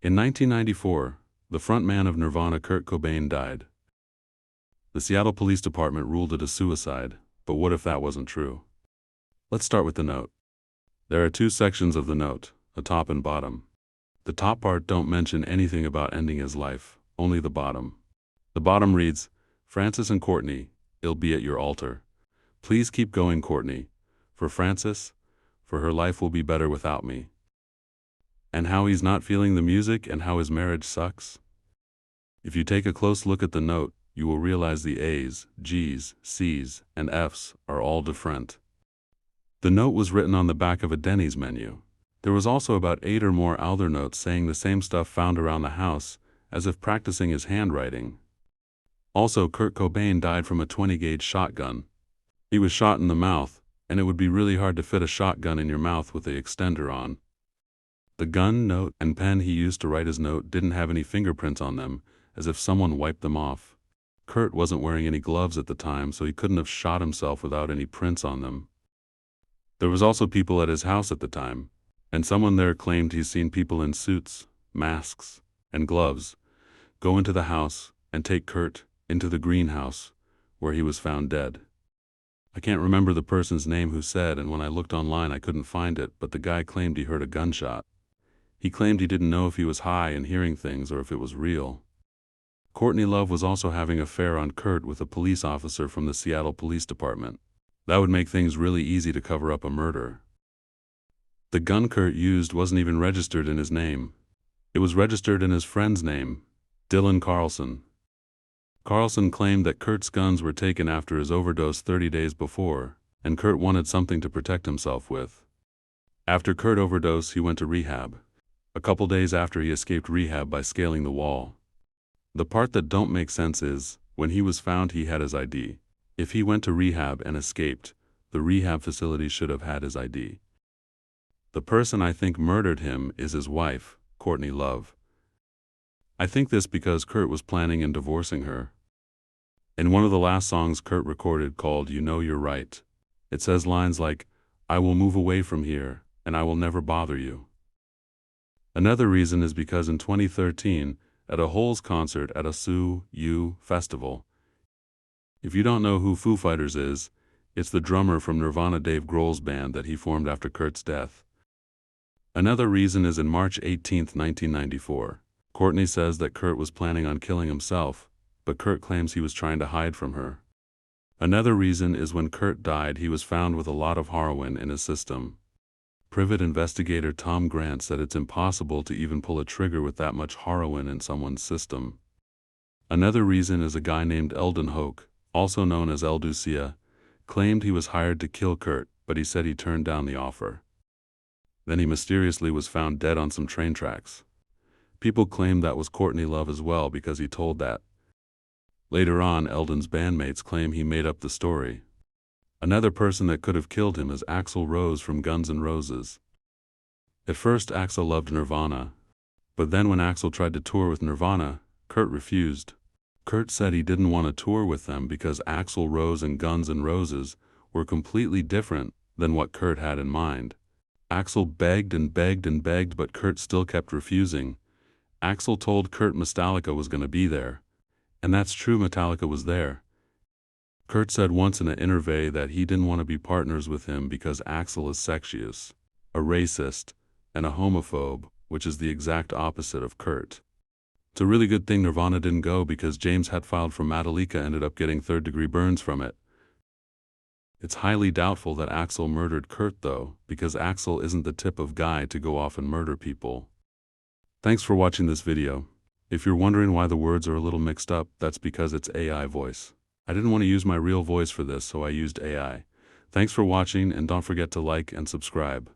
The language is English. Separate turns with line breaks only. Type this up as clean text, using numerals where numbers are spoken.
In 1994, the frontman of Nirvana, Kurt Cobain, died. The Seattle Police Department ruled it a suicide, but what if that wasn't true? Let's start with the note. There are two sections of the note, a top and bottom. The top part don't mention anything about ending his life, only the bottom. The bottom reads, "Francis and Courtney, it'll be at your altar. Please keep going, Courtney. For Francis, for her life will be better without me." And how he's not feeling the music and how his marriage sucks? If you take a close look at the note, you will realize the A's, G's, C's, and F's are all different. The note was written on the back of a Denny's menu. There was also about 8 or more other notes saying the same stuff found around the house, as if practicing his handwriting. Also, Kurt Cobain died from a 20-gauge shotgun. He was shot in the mouth, and it would be really hard to fit a shotgun in your mouth with the extender on. The gun, note, and pen he used to write his note didn't have any fingerprints on them, as if someone wiped them off. Kurt wasn't wearing any gloves at the time, so he couldn't have shot himself without any prints on them. There was also people at his house at the time, and someone there claimed he's seen people in suits, masks, and gloves go into the house and take Kurt into the greenhouse, where he was found dead. I can't remember the person's name who said, and when I looked online I couldn't find it, but the guy claimed he heard a gunshot. He claimed he didn't know if he was high and hearing things or if it was real. Courtney Love was also having an affair on Kurt with a police officer from the Seattle Police Department. That would make things really easy to cover up a murder. The gun Kurt used wasn't even registered in his name. It was registered in his friend's name, Dylan Carlson. Carlson claimed that Kurt's guns were taken after his overdose 30 days before, and Kurt wanted something to protect himself with. After Kurt overdosed, he went to rehab. A couple days after, he escaped rehab by scaling the wall. The part that don't make sense is, when he was found he had his ID. If he went to rehab and escaped, the rehab facility should have had his ID. The person I think murdered him is his wife, Courtney Love. I think this because Kurt was planning on divorcing her. In one of the last songs Kurt recorded called "You Know You're Right," it says lines like, "I will move away from here, and I will never bother you." Another reason is because in 2013, at a Holes concert at a Sue U festival. If you don't know who Foo Fighters is, it's the drummer from Nirvana, Dave Grohl's band that he formed after Kurt's death. Another reason is in March 18, 1994. Courtney says that Kurt was planning on killing himself, but Kurt claims he was trying to hide from her. Another reason is when Kurt died, he was found with a lot of heroin in his system. Private investigator Tom Grant said it's impossible to even pull a trigger with that much heroin in someone's system. Another reason is a guy named Eldon Hoke, also known as El Ducia, claimed he was hired to kill Kurt, but he said he turned down the offer. Then he mysteriously was found dead on some train tracks. People claim that was Courtney Love as well because he told that. Later on, Eldon's bandmates claim he made up the story. Another person that could have killed him is Axl Rose from Guns N' Roses. At first Axl loved Nirvana, but then when Axl tried to tour with Nirvana, Kurt refused. Kurt said he didn't want to tour with them because Axl Rose and Guns N' Roses were completely different than what Kurt had in mind. Axl begged and begged and begged, but Kurt still kept refusing. Axl told Kurt Metallica was going to be there, and that's true, Metallica was there. Kurt said once in an interview that he didn't want to be partners with him because Axl is sexist, a racist, and a homophobe, which is the exact opposite of Kurt. It's a really good thing Nirvana didn't go because James Hetfield from Metallica ended up getting third-degree burns from it. It's highly doubtful that Axl murdered Kurt though, because Axl isn't the type of guy to go off and murder people. Thanks for watching this video. If you're wondering why the words are a little mixed up, that's because it's AI voice. I didn't want to use my real voice for this, so I used AI. Thanks for watching, and don't forget to like and subscribe.